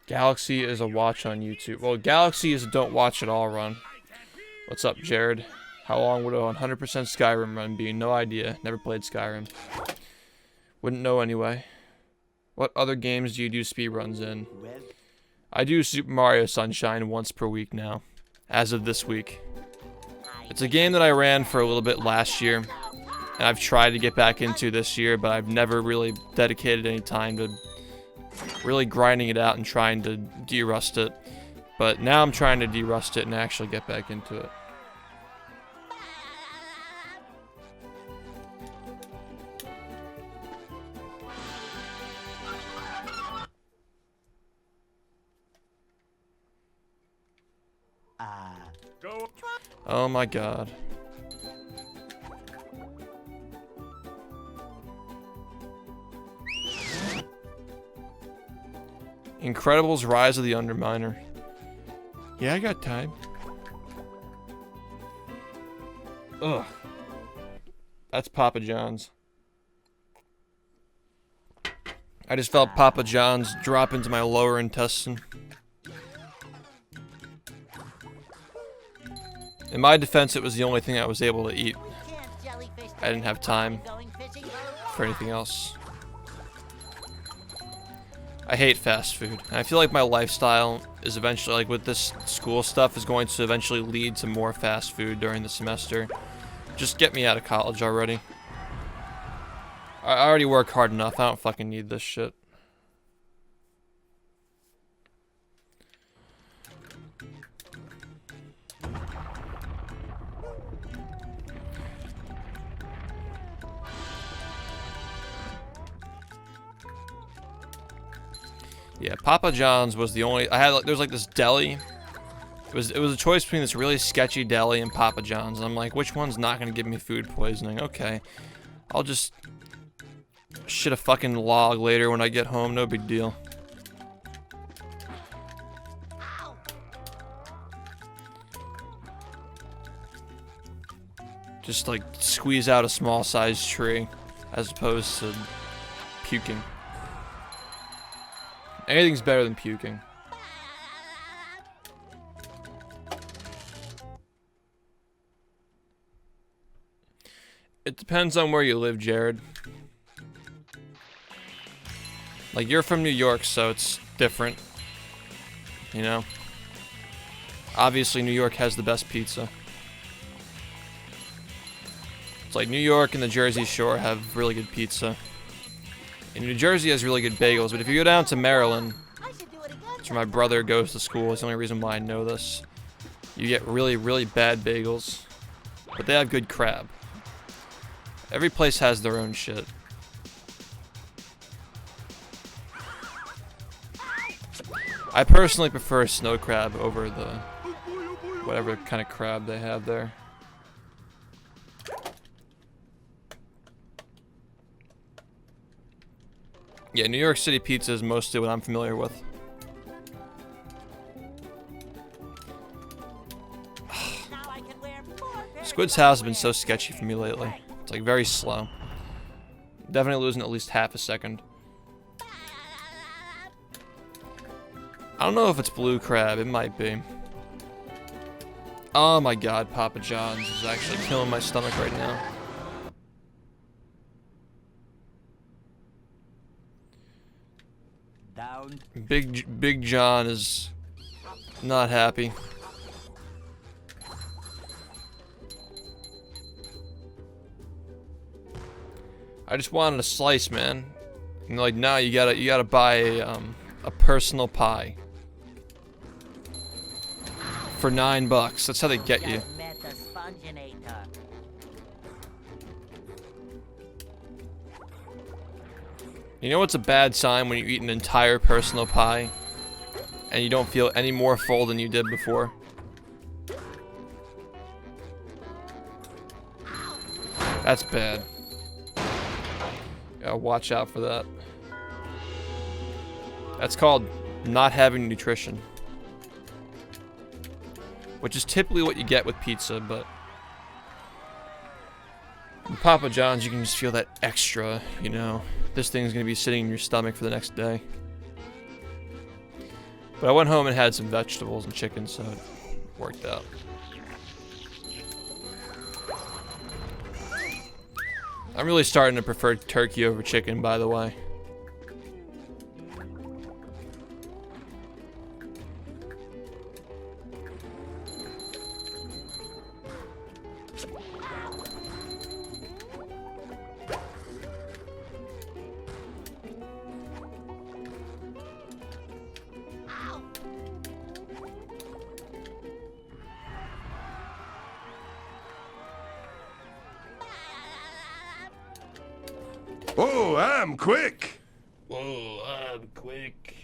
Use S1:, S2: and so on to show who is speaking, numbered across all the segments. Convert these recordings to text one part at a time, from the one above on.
S1: Galaxy is a watch on YouTube. Well, Galaxy is a don't watch at all run. What's up, Jared? How long would a 100% Skyrim run be? No idea. Never played Skyrim. Wouldn't know anyway. What other games do you do speedruns in? I do Super Mario Sunshine once per week now. As of this week. It's a game that I ran for a little bit last year. And I've tried to get back into this year, but I've never really dedicated any time to really grinding it out and trying to de-rust it. But now I'm trying to de-rust it and actually get back into it. Oh my god. Incredibles Rise of the Underminer. Yeah, I got time. Ugh. That's Papa John's. I just felt Papa John's drop into my lower intestine. In my defense, it was the only thing I was able to eat. I didn't have time for anything else. I hate fast food. And I feel like my lifestyle is eventually, like with this school stuff, is going to eventually lead to more fast food during the semester. Just get me out of college already. I already work hard enough. I don't fucking need this shit. Yeah, Papa John's was the only. I had like, there was like this deli. It was a choice between this really sketchy deli and Papa John's. And I'm like, which one's not gonna give me food poisoning? Okay, I'll just shit a fucking log later when I get home. No big deal. Just like squeeze out a small sized tree as opposed to puking. Anything's better than puking. It depends on where you live, Jared. Like, you're from New York, so it's different. You know? Obviously, New York has the best pizza. It's like New York and the Jersey Shore have really good pizza. And New Jersey has really good bagels, but if you go down to Maryland, that's where my brother goes to school, it's the only reason why I know this, you get really, really bad bagels. But they have good crab. Every place has their own shit. I personally prefer snow crab over the whatever kind of crab they have there. Yeah, New York City pizza is mostly what I'm familiar with. Squid's house has been so sketchy for me lately. It's like very slow. Definitely losing at least half a second. I don't know if it's blue crab. It might be. Oh my god, Papa John's is actually killing my stomach right now. Big John is not happy. I just wanted a slice, man. And like, nah, you gotta buy a personal pie for $9. That's how they get you. You know what's a bad sign when you eat an entire personal pie and you don't feel any more full than you did before? That's bad. Gotta watch out for that. That's called not having nutrition. Which is typically what you get with pizza, but with Papa John's you can just feel that extra, you know. This thing's gonna be sitting in your stomach for the next day. But I went home and had some vegetables and chicken, so it worked out. I'm really starting to prefer turkey over chicken, by the way.
S2: Oh, I'm quick.
S1: Whoa, I'm quick.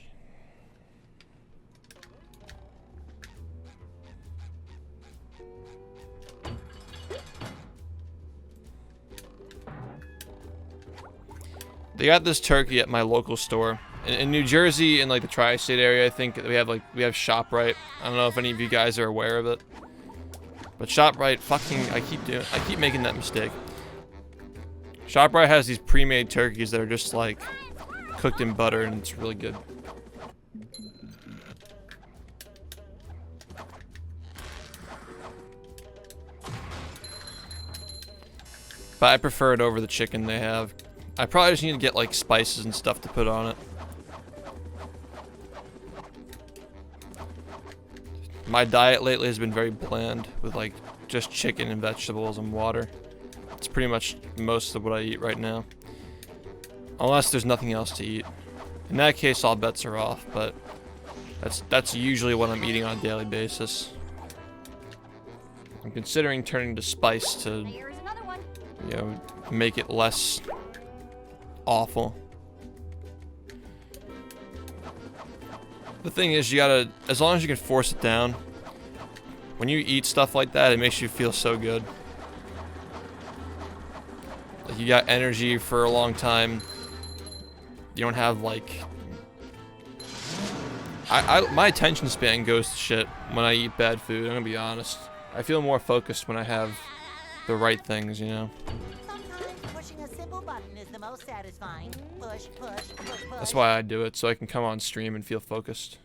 S1: They got this turkey at my local store. In New Jersey, in like the tri-state area, I think we have ShopRite. I don't know if any of you guys are aware of it. But ShopRite, I keep making that mistake. ShopRite has these pre-made turkeys that are just like cooked in butter, and it's really good. But I prefer it over the chicken they have. I probably just need to get like spices and stuff to put on it. My diet lately has been very bland with like just chicken and vegetables and water. It's pretty much most of what I eat right now. Unless there's nothing else to eat. In that case, all bets are off, but that's usually what I'm eating on a daily basis. I'm considering turning to spice to, you know, make it less awful. The thing is, you gotta, as long as you can force it down, when you eat stuff like that, it makes you feel so good. Like you got energy for a long time. You don't have like... my attention span goes to shit when I eat bad food, I'm gonna be honest. I feel more focused when I have the right things, you know?
S3: Sometimes pushing a simple button is the most satisfying. Push, push, push, push.
S1: That's why I do it, so I can come on stream and feel focused.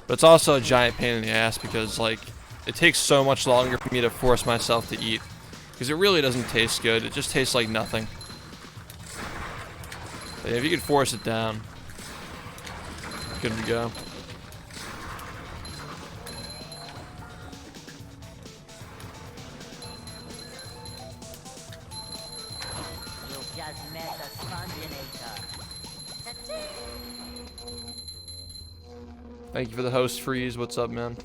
S1: But it's also a giant pain in the ass because, like, it takes so much longer for me to force myself to eat. Because it really doesn't taste good, it just tastes like nothing. But if you could force it down, good to go.
S3: You've just met the Sponginator.
S1: Thank you for the host freeze, what's up, man?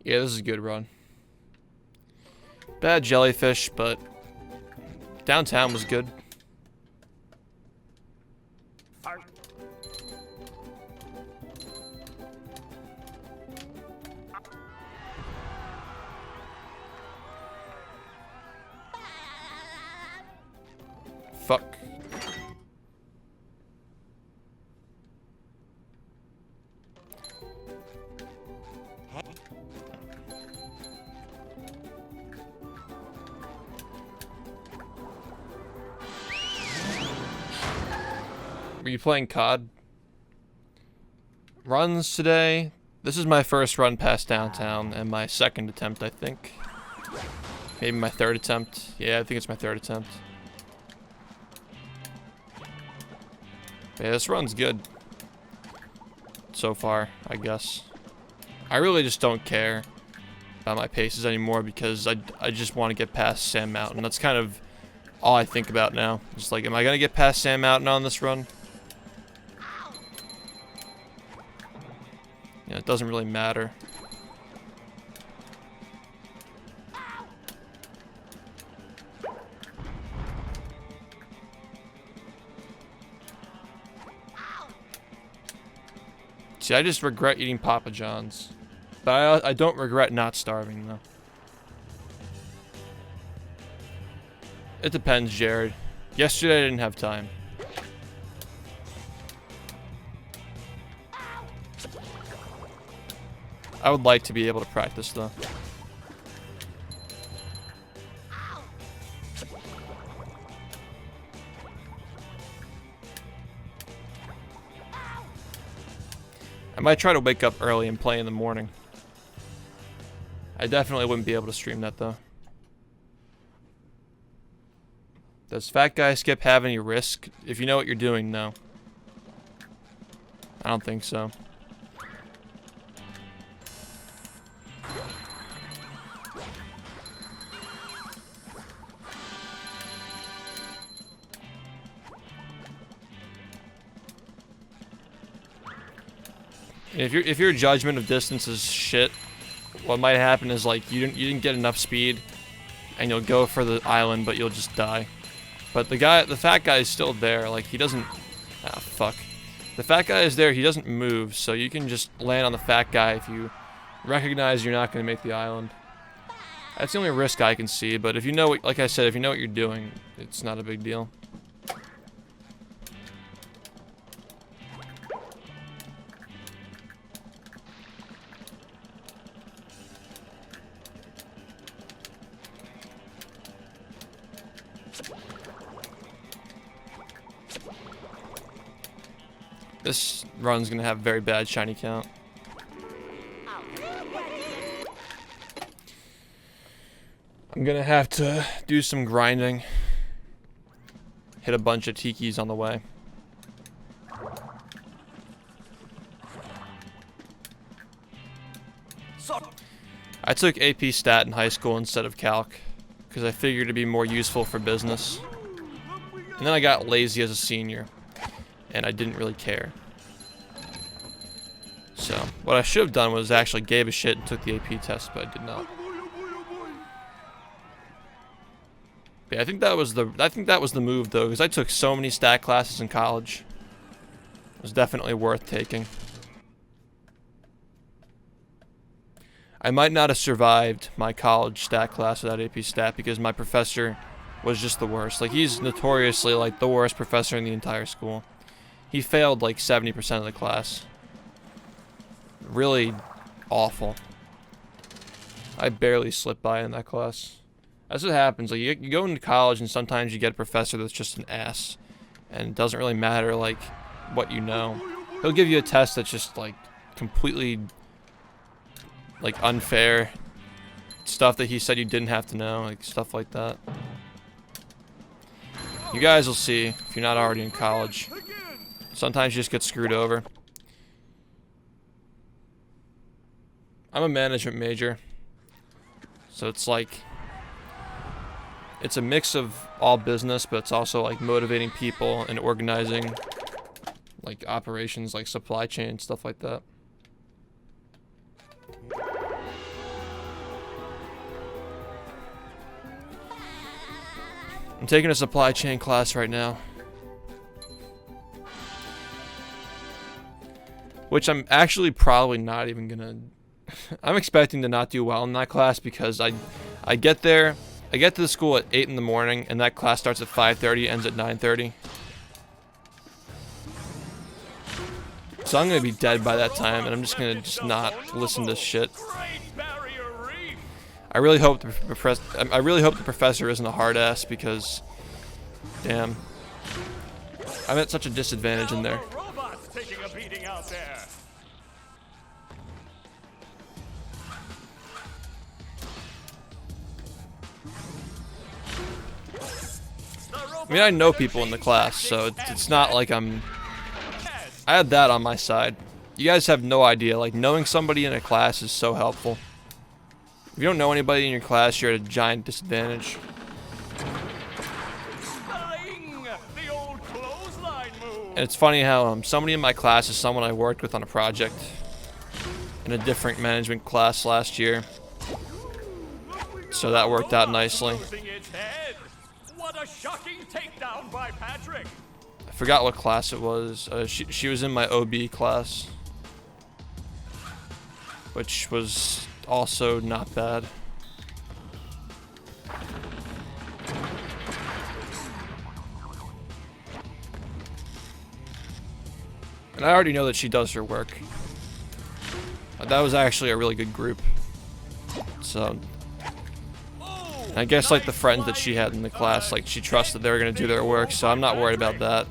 S1: Yeah, this is a good run. Bad jellyfish, but downtown was good. Fuck. Were you playing COD? Runs today. This is my first run past downtown and my second attempt, I think. Maybe my third attempt. Yeah, I think it's my third attempt. Yeah, this run's good. So far, I guess. I really just don't care about my paces anymore because I just want to get past Sand Mountain. That's kind of all I think about now. Just like, am I going to get past Sand Mountain on this run? Yeah, it doesn't really matter. See, I just regret eating Papa John's. But I don't regret not starving, though. It depends, Jared. Yesterday I didn't have time. I would like to be able to practice though. I might try to wake up early and play in the morning. I definitely wouldn't be able to stream that though. Does fat guy skip have any risk? If you know what you're doing, no. I don't think so. If your judgment of distance is shit, what might happen is like you didn't get enough speed, and you'll go for the island, but you'll just die. But the fat guy is still there. Like he doesn't. Ah, fuck. The fat guy is there. He doesn't move, so you can just land on the fat guy if you recognize you're not going to make the island. That's the only risk I can see. But if you know, like I said, if you know what you're doing, it's not a big deal. This run's gonna have very bad shiny count. I'm gonna have to do some grinding. Hit a bunch of tikis on the way. I took AP Stat in high school instead of Calc, because I figured it'd be more useful for business. And then I got lazy as a senior, and I didn't really care. So, what I should have done was actually gave a shit and took the AP test, but I did not. But yeah, I think that was the move though, because I took so many stat classes in college. It was definitely worth taking. I might not have survived my college stat class without AP Stat because my professor was just the worst. Like, he's notoriously like the worst professor in the entire school. He failed like 70% of the class. Really awful. I barely slipped by in that class. That's what happens. Like, you go into college and sometimes you get a professor that's just an ass. And it doesn't really matter like what you know. He'll give you a test that's just like completely like unfair. Stuff that he said you didn't have to know. Like stuff like that. You guys will see if you're not already in college. Sometimes you just get screwed over. I'm a management major. So it's like, it's a mix of all business, but it's also like motivating people and organizing like operations, like supply chain, stuff like that. I'm taking a supply chain class right now. Which I'm actually probably not even gonna... I'm expecting to not do well in that class because I get there, I get to the school at 8 in the morning and that class starts at 5:30, ends at 9:30. So I'm gonna be dead by that time and I'm just gonna not listen to shit. I really hope the professor isn't a hard ass because, damn, I'm at such a disadvantage in there. I mean, I know people in the class, so it's not like I had that on my side. You guys have no idea, like, knowing somebody in a class is so helpful. If you don't know anybody in your class, you're at a giant disadvantage. And it's funny how somebody in my class is someone I worked with on a project in a different management class last year. So that worked out nicely.
S4: What a shocking takedown by Patrick.
S1: I forgot what class it was. She was in my OB class, which was also not bad. And I already know that she does her work. That was actually a really good group. So, I guess like the friends that she had in the class, like she trusted they were gonna do their work, so I'm not worried about that.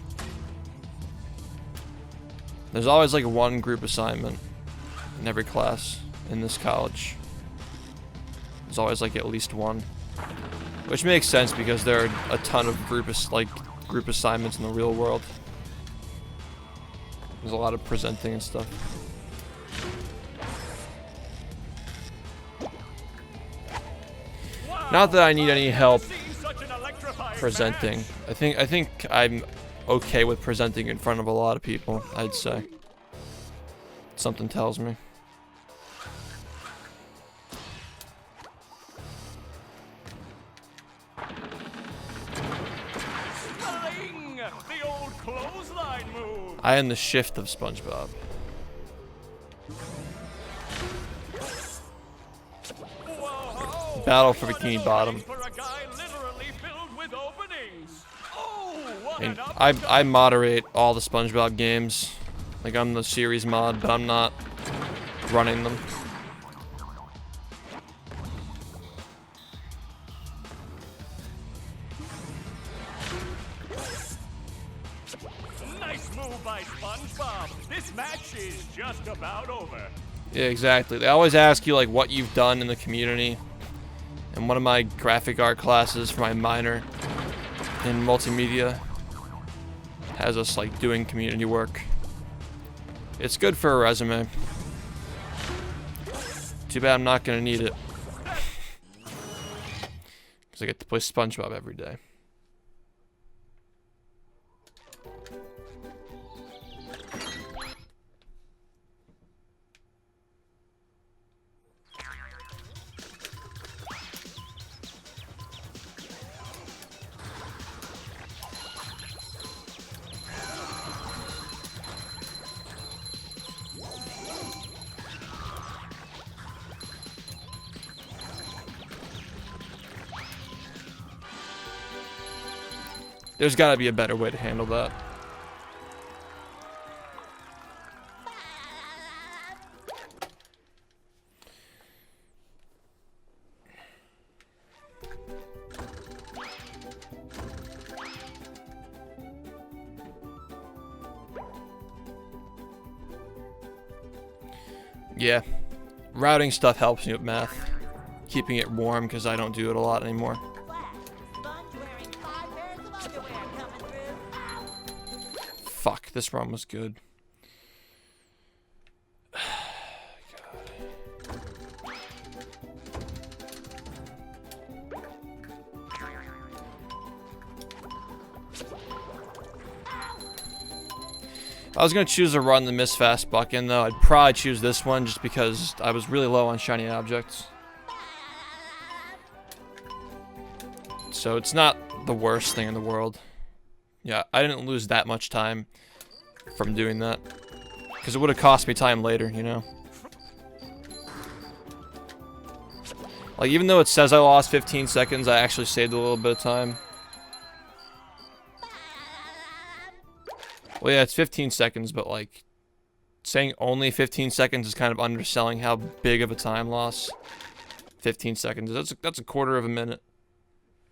S1: There's always like one group assignment in every class in this college. There's always like at least one, which makes sense because there are a ton of group assignments in the real world. There's a lot of presenting and stuff. Not that I need any help presenting. I think I'm okay with presenting in front of a lot of people, I'd say. Something tells me.
S4: The old clothesline move.
S1: I am the shift of SpongeBob.
S4: Whoa,
S1: Battle for Bikini Bottom.
S4: for a guy literally filled with openings. Oh, what
S1: I mean,
S4: an
S1: I moderate all the SpongeBob games. Like I'm the series mod, but I'm not running them.
S4: nice move by SpongeBob. This match is just about over.
S1: Yeah, exactly. They always ask you like what you've done in the community. And one of my graphic art classes for my minor in multimedia has us like doing community work. It's good for a resume. Too bad I'm not gonna need it. Because I get to play SpongeBob every day. There's gotta be a better way to handle that. Yeah, routing stuff helps me with math. Keeping it warm because I don't do it a lot anymore.
S3: Sponge wearing 5 pairs of underwear coming through.
S1: Fuck, this run was good. If I was gonna choose a run to miss fast buck in though, I'd probably choose this one just because I was really low on shiny objects. So it's not the worst thing in the world. Yeah, I didn't lose that much time from doing that. Because it would have cost me time later, you know? Like, even though it says I lost 15 seconds, I actually saved a little bit of time. Well, yeah, it's 15 seconds, but, like, saying only 15 seconds is kind of underselling how big of a time loss 15 seconds is. That's a quarter of a minute.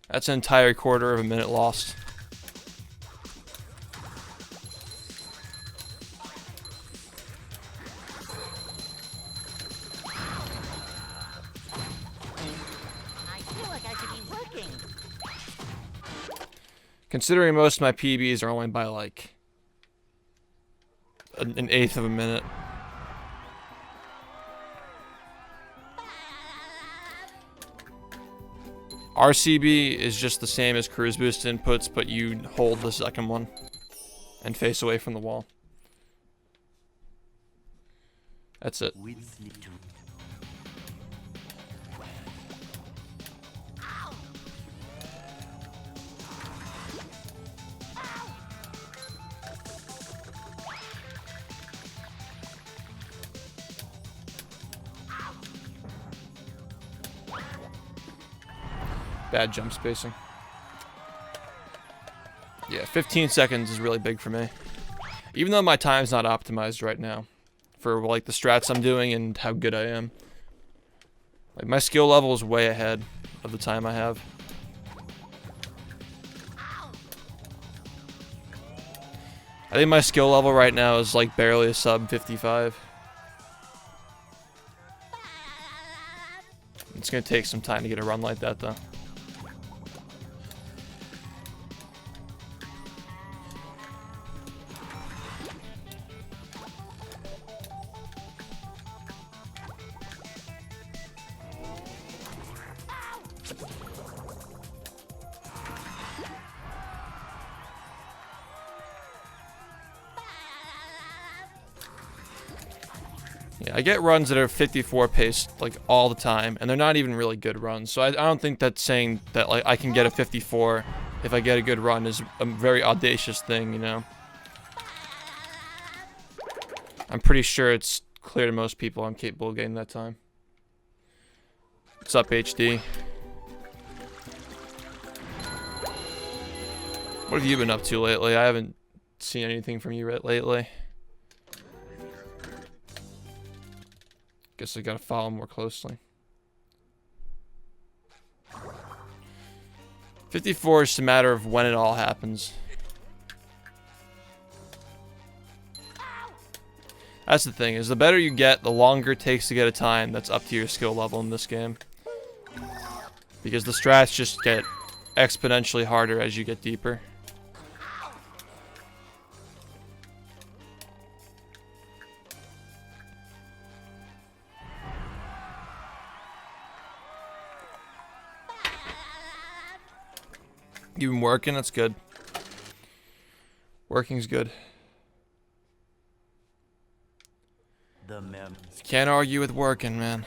S1: That's an entire quarter of a minute lost.
S3: I feel like I should be working.
S1: Considering most of my PBs are only by, like, an eighth of a minute. RCB is just the same as cruise boost inputs, but you hold the second one and face away from the wall. That's it. Bad jump spacing. Yeah, 15 seconds is really big for me. Even though my time's not optimized right now. for like the strats I'm doing and how good I am. Like my skill level is way ahead of the time I have. I think my skill level right now is like barely a sub 55. It's gonna take some time to get a run like that though. Yeah, I get runs that are 54 pace like all the time, and they're not even really good runs. So I don't think that saying that like I can get a 54 if I get a good run is a very audacious thing, you know. I'm pretty sure it's clear to most people I'm capable of getting that time. What's up, HD? What have you been up to lately? I haven't seen anything from you lately. Guess I gotta follow more closely. 54 is just a matter of when it all happens. That's the thing, is the better you get, the longer it takes to get a time that's up to your skill level in this game. Because the strats just get exponentially harder as you get deeper. You been working? That's good. Working's good. Can't argue with working, man.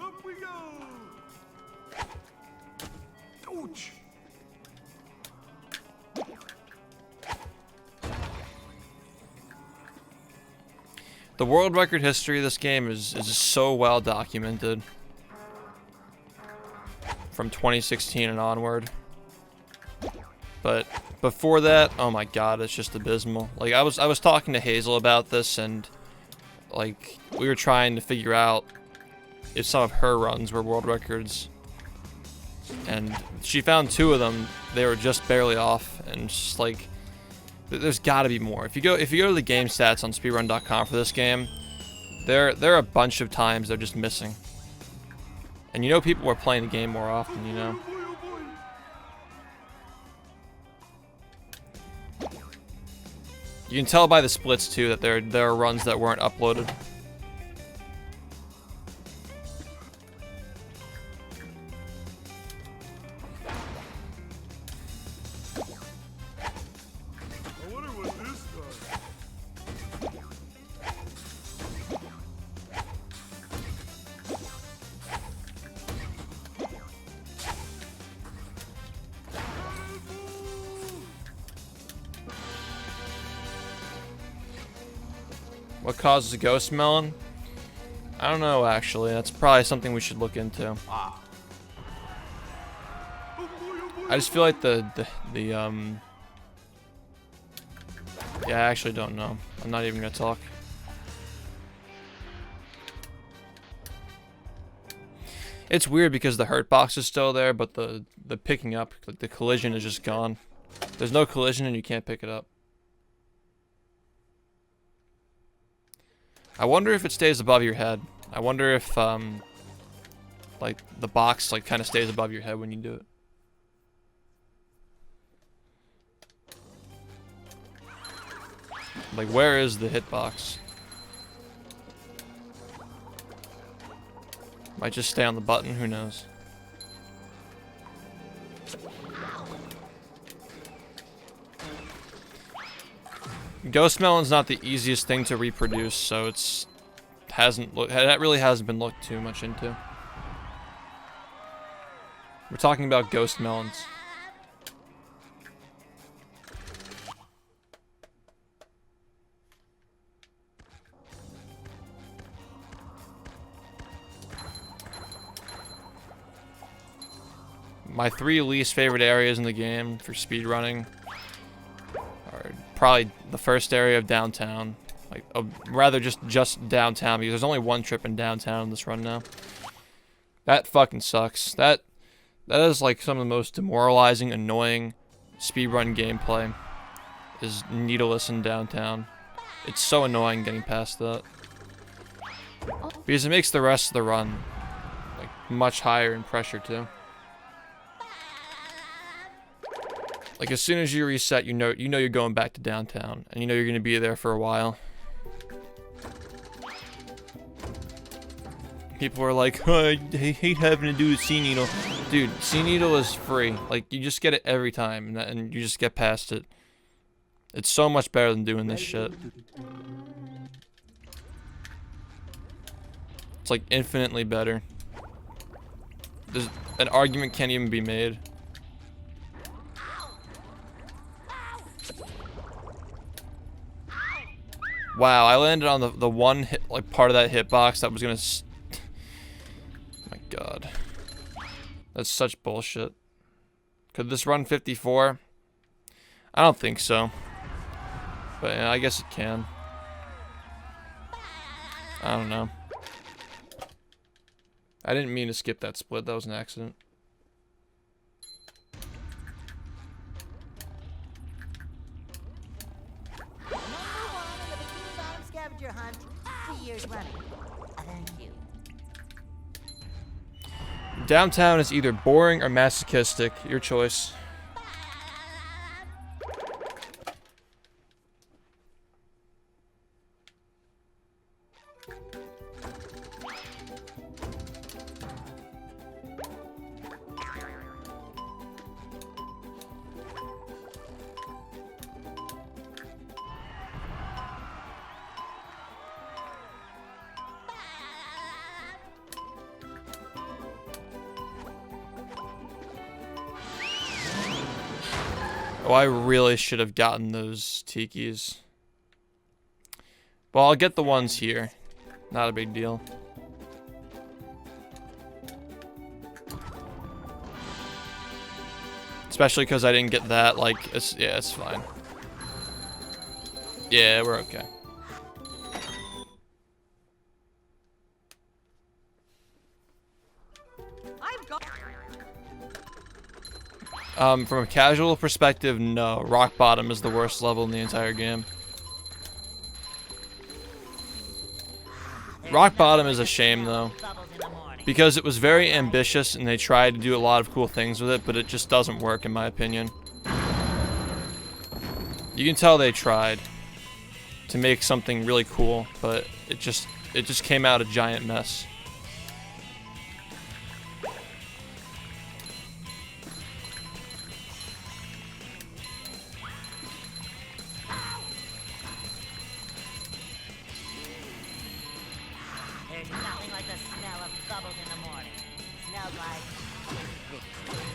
S2: Up we go. Ouch.
S1: The world record history of this game is just so well documented. From 2016 and onward. But before that, oh my god, it's just abysmal. Like I was talking to Hazel about this, and like we were trying to figure out if some of her runs were world records. And she found 2 of them. They were just barely off, and it's just like there's got to be more. If you go to the game stats on speedrun.com for this game, there are a bunch of times they're just missing. And you know people are playing the game more often, you know. You can tell by the splits too that there are runs that weren't uploaded.
S2: I wonder what this does.
S1: What causes a ghost melon? I don't know, actually. That's probably something we should look into. I just feel like the yeah, I actually don't know. I'm not even gonna talk. It's weird because the hurt box is still there, but the picking up, like the collision is just gone. There's no collision and you can't pick it up. I wonder if it stays above your head. I wonder if like the box like kind of stays above your head when you do it. Like where is the hitbox? Might just stay on the button, who knows. Ghost melon's not the easiest thing to reproduce, so that really hasn't been looked too much into. We're talking about ghost melons. my 3 least favorite areas in the game for speedrunning are probably the first area of downtown. Like, rather just downtown, because there's only 1 trip in downtown in this run now. That fucking sucks. That is like some of the most demoralizing, annoying speedrun gameplay. Is needleless in downtown. It's so annoying getting past that. Because it makes the rest of the run like much higher in pressure too. Like as soon as you reset, you know you're going back to downtown, and you know you're gonna be there for a while. People are like, oh, I hate having to do the sea needle. Dude, sea needle is free. Like you just get it every time, and you just get past it. It's so much better than doing this shit. It's like infinitely better. There's an argument can't even be made. Wow, I landed on the one hit, like part of that hitbox that was gonna. My God, that's such bullshit. Could this run 54? I don't think so. But yeah, I guess it can. I don't know. I didn't mean to skip that split. That was an accident.
S3: Number 1 in the Bikini Bottom scavenger hunt, 3 years running. Thank you.
S1: Downtown is either boring or masochistic. Your choice. Oh, I really should have gotten those tikis. Well, I'll get the ones here. Not a big deal. Especially because I didn't get that, like, yeah, it's fine. Yeah, we're okay. From a casual perspective, no. Rock Bottom is the worst level in the entire game. Rock Bottom is a shame, though. Because it was very ambitious, and they tried to do a lot of cool things with it, but it just doesn't work, in my opinion. You can tell they tried to make something really cool, but it just came out a giant mess.
S3: There's nothing like the smell of bubbles in the morning. Smells like victory.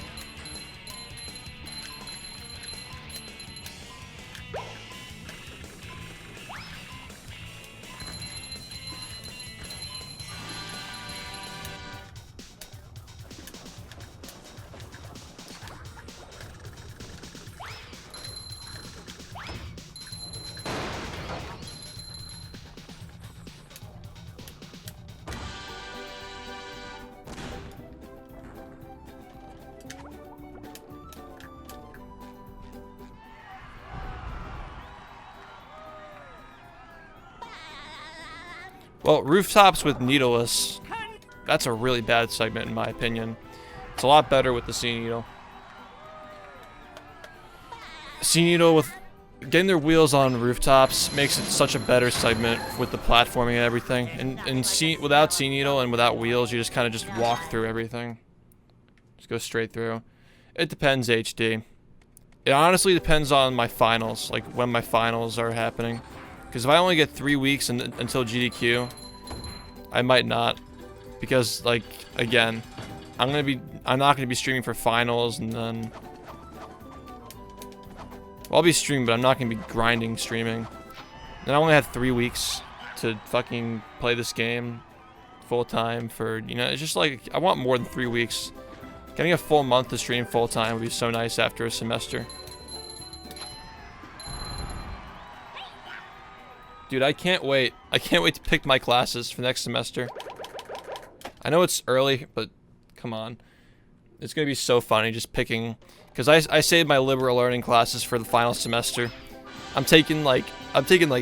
S1: Well, rooftops with needleless, that's a really bad segment in my opinion. It's a lot better with the sea needle. Sea needle with getting their wheels on rooftops makes it such a better segment with the platforming and everything. And without sea needle and without wheels, you just kind of just walk through everything. Just go straight through. It depends, HD. It honestly depends on my finals, like when my finals are happening. Because if I only get 3 weeks until GDQ, I might not. Because, like, again, I'm not gonna be streaming for finals, and then well, I'll be streaming, but I'm not gonna be grinding streaming. And I only had 3 weeks to fucking play this game full time for, you know, it's just like I want more than 3 weeks Getting a full month to stream full time would be so nice after a semester. Dude, I can't wait. I can't wait to pick my classes for next semester. I know it's early, but come on. It's gonna be so funny just picking, because I saved my liberal learning classes for the final semester. I'm taking like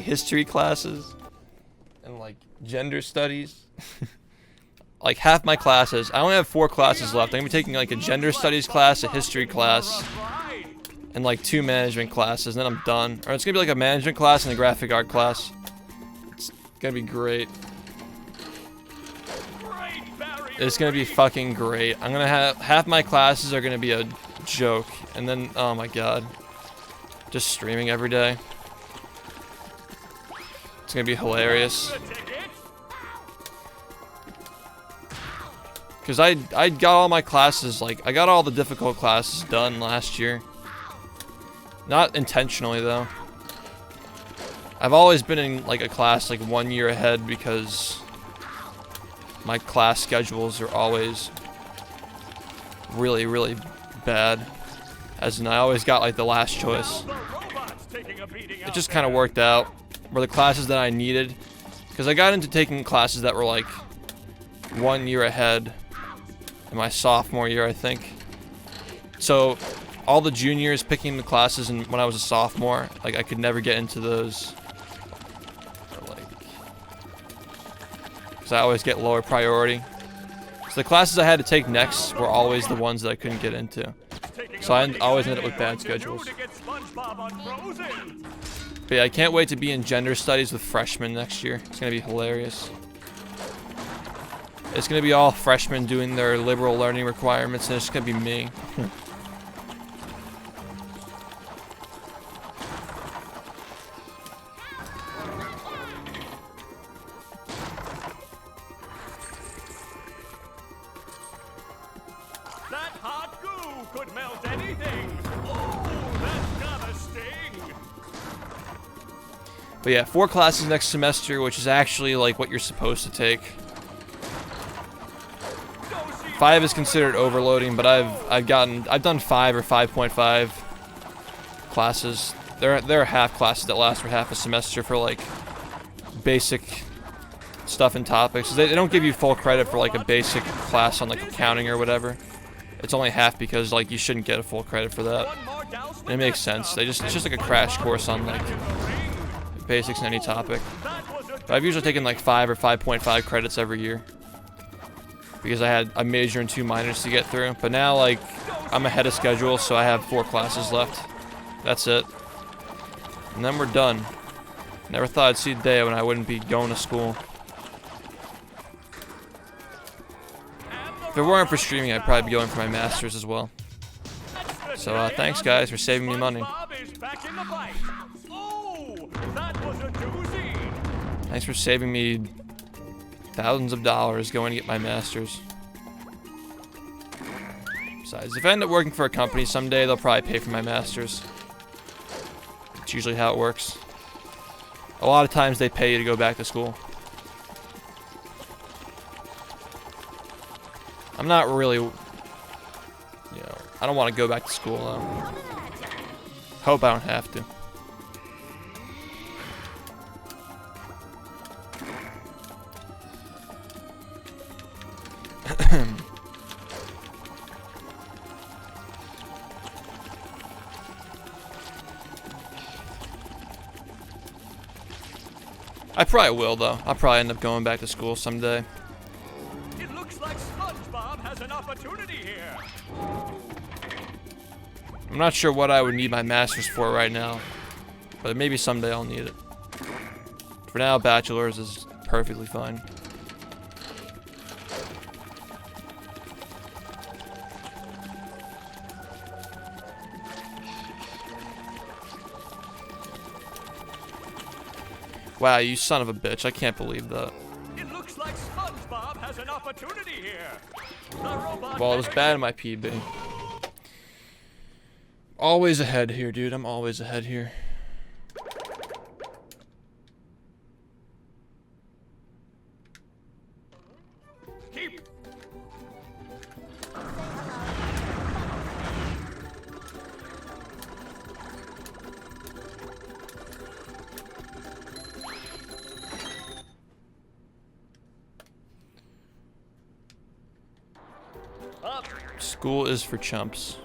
S1: history classes and like gender studies. Like half my classes. I only have 4 classes left. I'm gonna be taking like a gender studies class, a history class, and like 2 management classes, and then I'm done. Or it's gonna be like a management class and a graphic art class. It's gonna be great. It's gonna be fucking great. I'm gonna have half my classes are gonna be a joke, and then oh my god, just streaming every day. It's gonna be hilarious. Cause I got all my classes, like I got all the difficult classes done last year. Not intentionally though. I've always been in like a class like 1 year ahead because my class schedules are always really, really bad. As in I always got like the last choice. It just kind of worked out. Were the classes that I needed. Because I got into taking classes that were like 1 year ahead. In my sophomore year, I think. So all the juniors picking the classes and when I was a sophomore, like I could never get into those. Because I always get lower priority. So the classes I had to take next were always the ones that I couldn't get into. So I always ended up with bad schedules. But yeah, I can't wait to be in gender studies with freshmen next year. It's going to be hilarious. It's going to be all freshmen doing their liberal learning requirements, and it's going to be me.
S4: That hot goo could melt anything. Oh, that's gotta sting.
S1: But yeah, 4 classes next semester, which is actually like what you're supposed to take. 5 is considered overloading, but I've done 5 or 5.5 classes. There are half classes that last for half a semester for like basic stuff and topics. They don't give you full credit for like a basic class on like accounting or whatever. It's only half because like you shouldn't get a full credit for that. And it makes sense. It's just like a crash course on like basics in any topic. But I've usually taken like 5 or 5.5 credits every year. Because I had a major and 2 minors to get through. But now, like, I'm ahead of schedule, so I have 4 classes left. That's it. And then we're done. Never thought I'd see the day when I wouldn't be going to school. If it weren't for streaming, I'd probably be going for my master's as well. So, thanks, guys, for saving me money. Thanks for saving me thousands of dollars going to get my master's. Besides, if I end up working for a company someday, they'll probably pay for my master's. It's usually how it works. A lot of times they pay you to go back to school. I'm not really, I don't want to go back to school though. Hope I don't have to. I probably will though. I'll probably end up going back to school someday.
S4: It looks like SpongeBob has an opportunity here.
S1: I'm not sure what I would need my master's for right now, but maybe someday I'll need it. For now, bachelor's is perfectly fine. Wow, you son of a bitch. I can't believe that.
S4: It looks like SpongeBob has an opportunity here.
S1: Well, it was bad in my PB. Always ahead here, dude. I'm always ahead here.
S4: Keep.
S1: School is for chumps.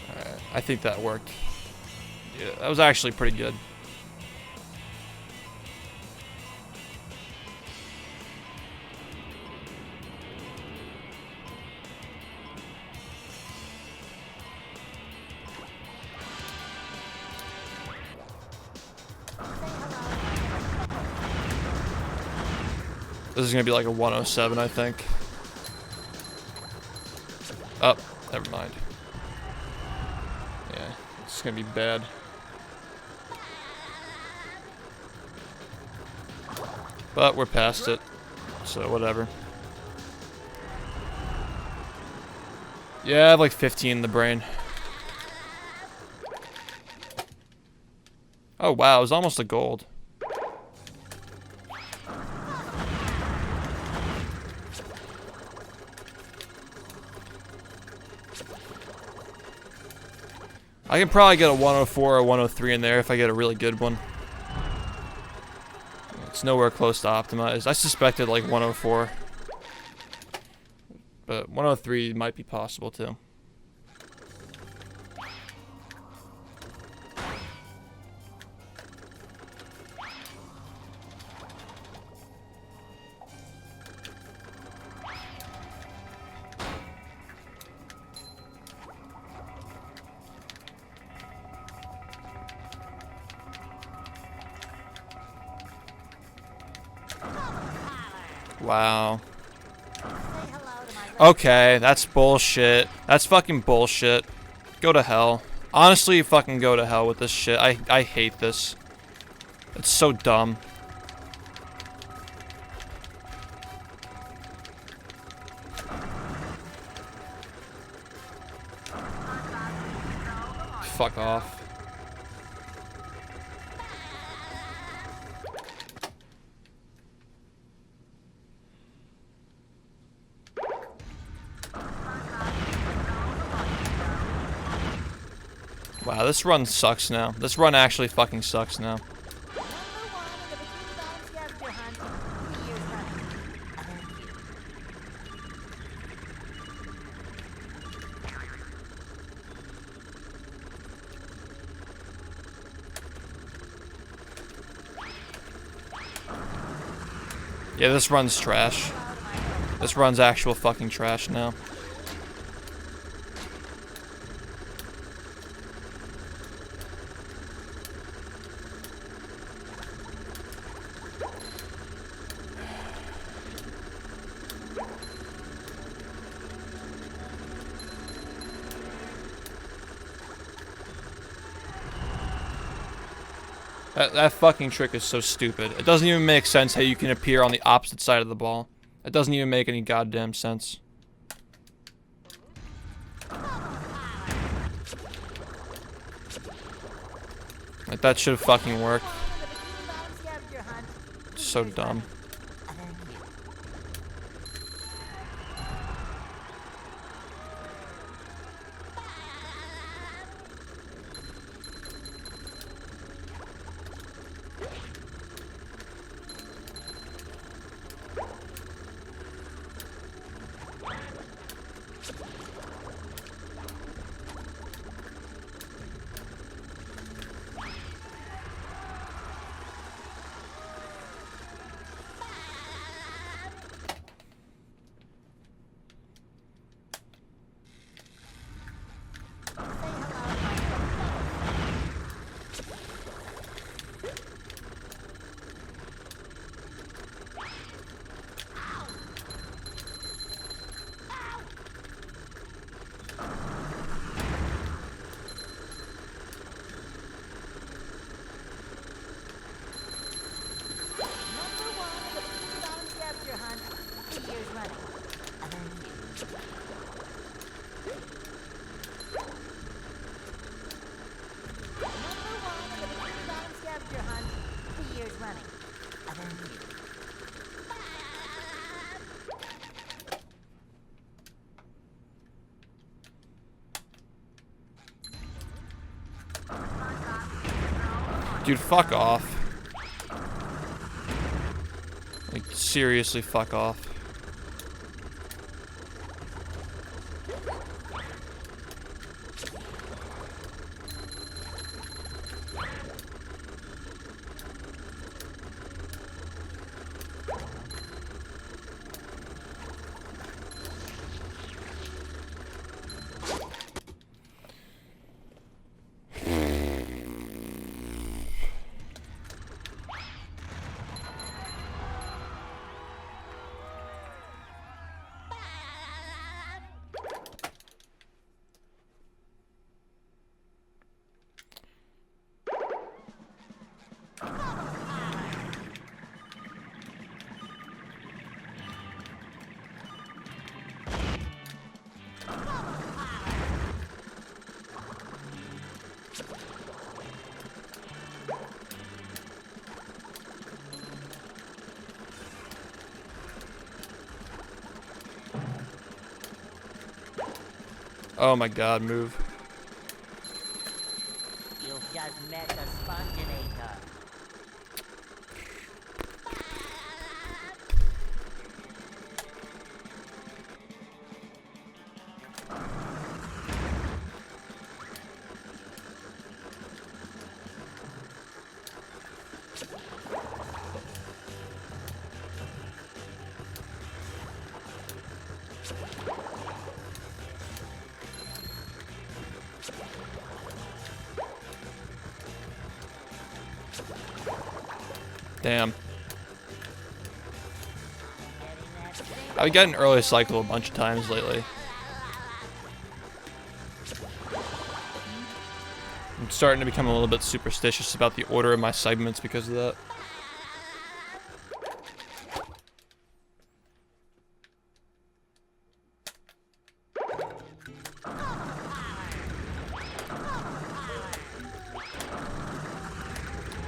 S1: Alright, I think that worked. Yeah, that was actually pretty good. This is gonna be like a 107, I think. Oh, never mind. Yeah, it's gonna be bad. But we're past it, so whatever. Yeah, I have like 15 in the brain. Oh wow, it was almost a gold. I can probably get a 104 or 103 in there if I get a really good one. It's nowhere close to optimized. I suspected like 104. But 103 might be possible too. Wow. Okay, that's bullshit. That's fucking bullshit. Go to hell. Honestly, fucking go to hell with this shit. I hate this. It's so dumb. Fuck off. Wow, this run sucks now. This run actually fucking sucks now. Yeah, this run's trash. This run's actual fucking trash now. That fucking trick is so stupid. It doesn't even make sense how you can appear on the opposite side of the ball. It doesn't even make any goddamn sense. Like, that should have fucking worked. So dumb. Dude, fuck off. Like, seriously, fuck off. Oh my god, move.
S3: You've just met the Sponginator.
S1: Damn. I've gotten early cycle a bunch of times lately. I'm starting to become a little bit superstitious about the order of my segments because of that.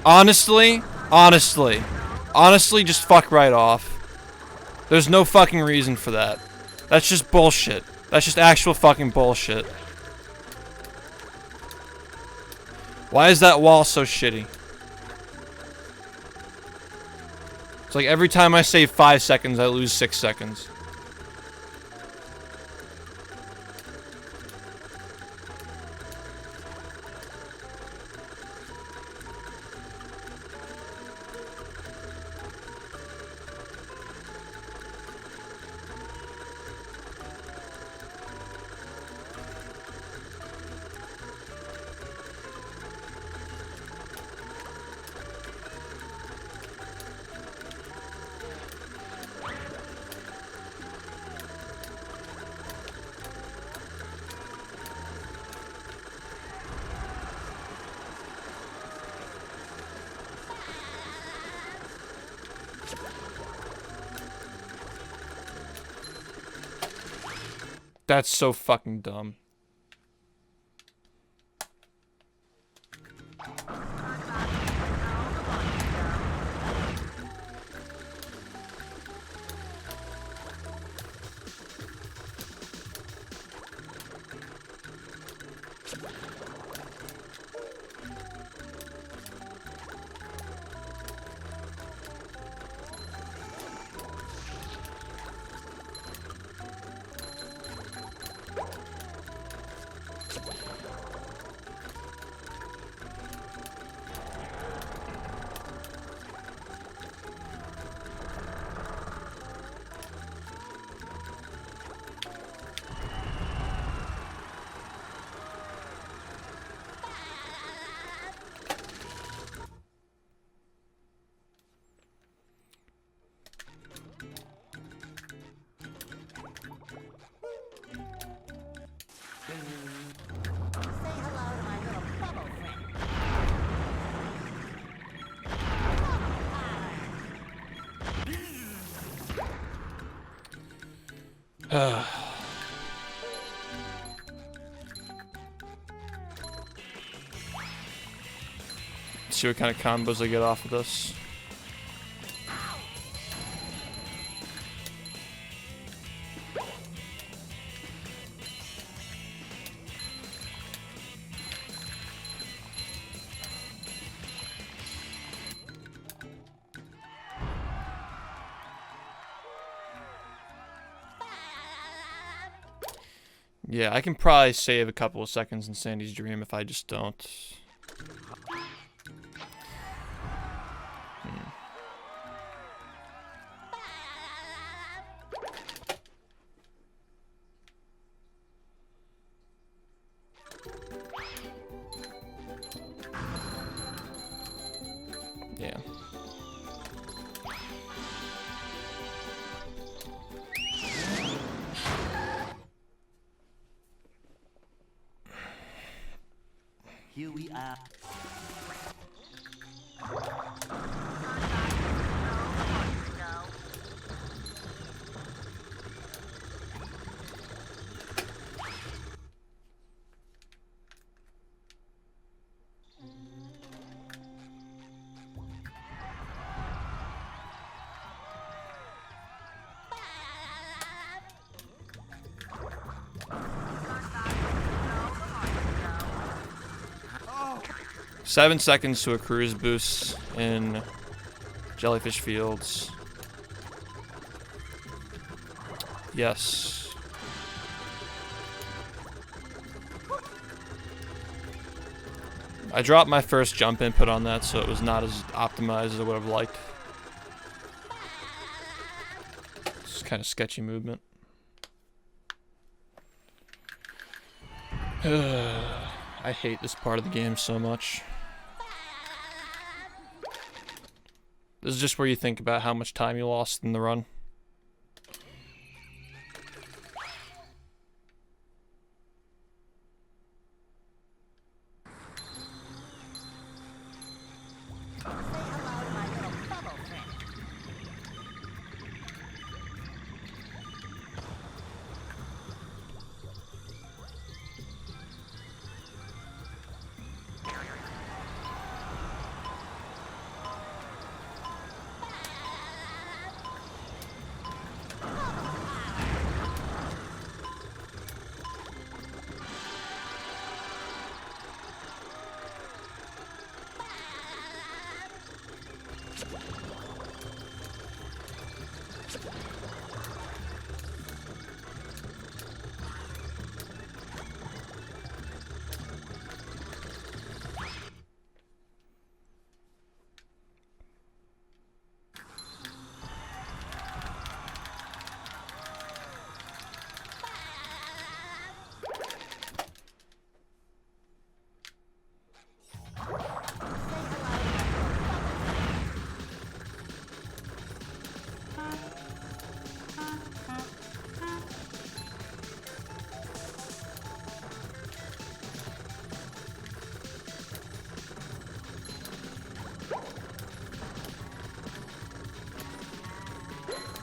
S1: Honestly, just fuck right off. There's no fucking reason for that. That's just bullshit. That's just actual fucking bullshit. Why is that wall so shitty? It's like every time I save 5 seconds, I lose 6 seconds. That's so fucking dumb.
S3: Say hello to my little bubble friend.
S1: See what kind of combos I get off of this. Yeah, I can probably save a couple of seconds in Sandy's dream if I just don't. Yeah.
S3: Here we are.
S1: 7 seconds to a cruise boost in Jellyfish Fields. Yes. I dropped my first jump input on that, so it was not as optimized as I would have liked. It's kind of sketchy movement. I hate this part of the game so much. This is just where you think about how much time you lost in the run.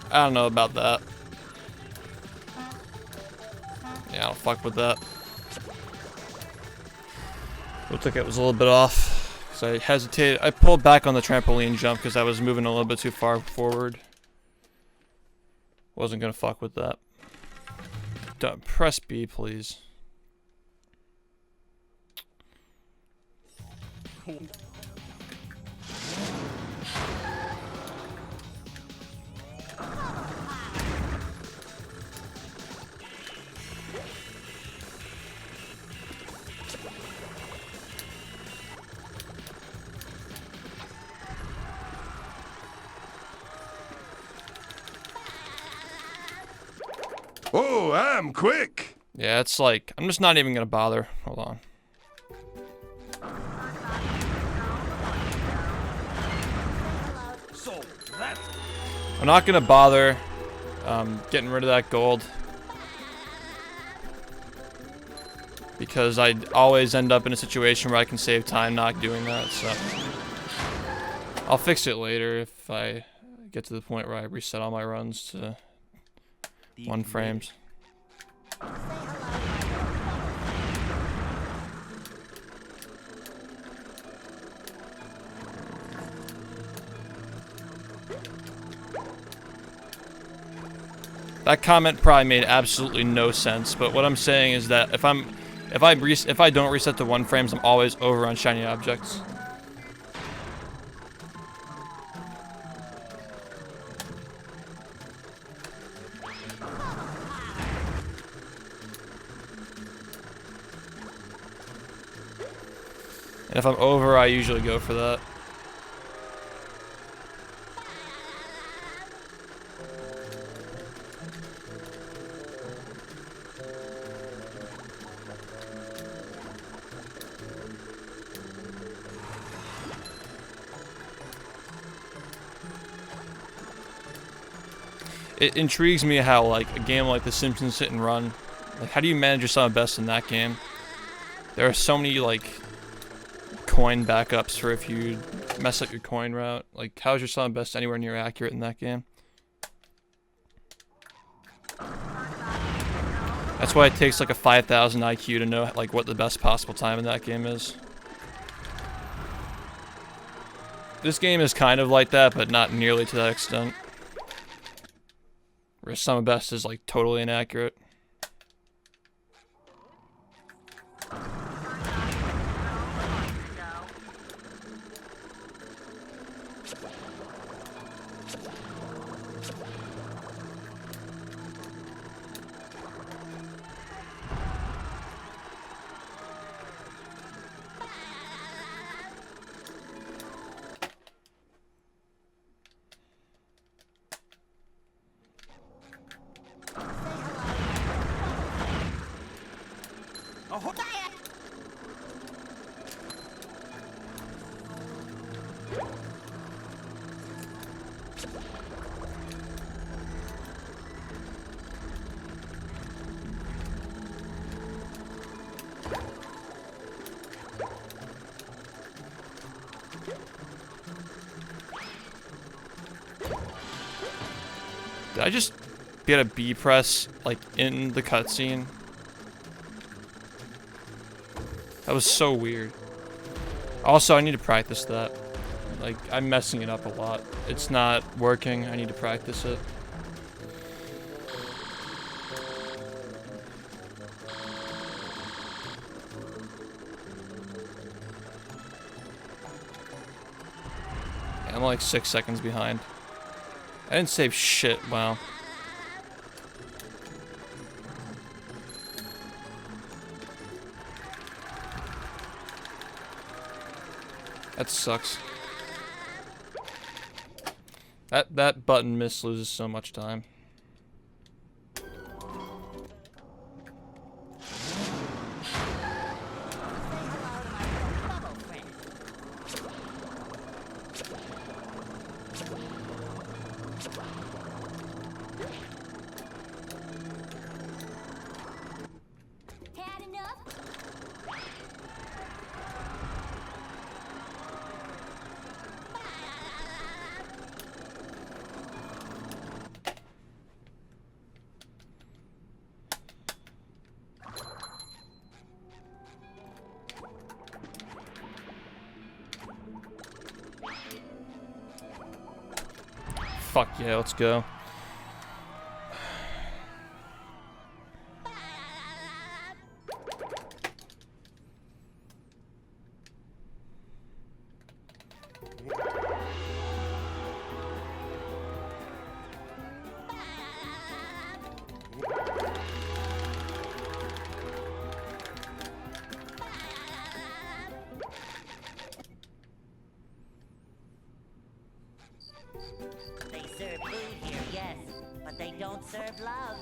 S1: I don't know about that. Yeah, I don't fuck with that. Looked like it was a little bit off. Because I hesitated. I pulled back on the trampoline jump because I was moving a little bit too far forward. Wasn't gonna fuck with that. Don't press B, please.
S2: Oh, I'm quick.
S1: Yeah, it's like, I'm just not even gonna bother. Hold on.
S4: So that's
S1: I'm not gonna bother getting rid of that gold. Because I always end up in a situation where I can save time not doing that, so. I'll fix it later if I get to the point where I reset all my runs to 1 frames. That comment probably made absolutely no sense, but what I'm saying is that if I don't reset to 1 frames, I'm always over on shiny objects. And if I'm over, I usually go for that. It intrigues me how, like, a game like The Simpsons Hit and Run, like, how do you manage your son best in that game? There are so many, like, coin backups for if you mess up your coin route. Like, how is your son best anywhere near accurate in that game? That's why it takes, like, a 5,000 IQ to know, like, what the best possible time in that game is. This game is kind of like that, but not nearly to that extent. Where some of best is like totally inaccurate. Did I just get a B press, like, in the cutscene? That was so weird. Also, I need to practice that. Like, I'm messing it up a lot. It's not working. I need to practice it. Yeah, I'm like 6 seconds behind. I didn't save shit, wow. That sucks. That button miss loses so much time. Fuck yeah, let's go.
S3: They serve food here, yes, but they don't serve love.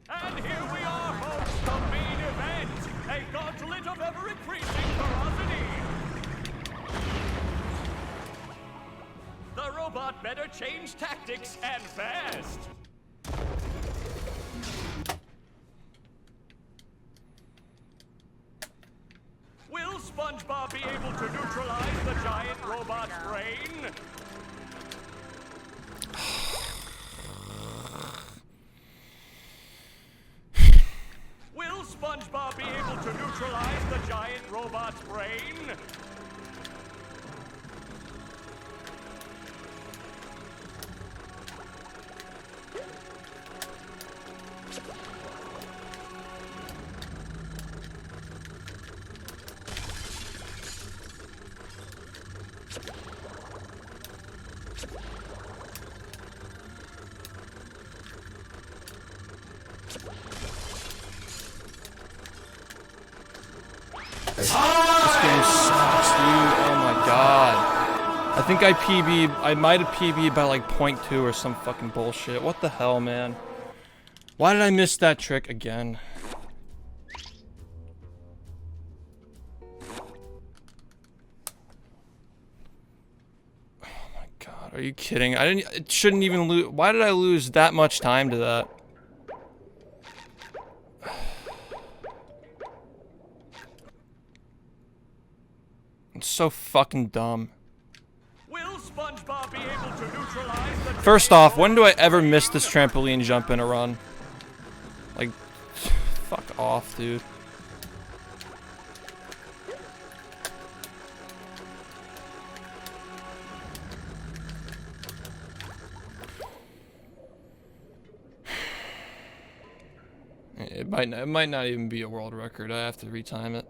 S4: And here we are, folks, the main event. A gauntlet of ever-increasing ferocity. The robot better change tactics and fast. Will SpongeBob be able to neutralize the giant robot's brain? Will SpongeBob be able to neutralize the giant robot's brain?
S1: This game sucks, dude. Oh my god. I think I might have PB'd by like 0.2 or some fucking bullshit. What the hell, man? Why did I miss that trick again? Oh my god, are you kidding? It shouldn't even lose. Why did I lose that much time to that? It's so fucking dumb.
S4: Will SpongeBob be able to neutralize the
S1: First off, when do I ever miss this trampoline jump in a run? Like, fuck off, dude. It might not even be a world record. I have to retime it.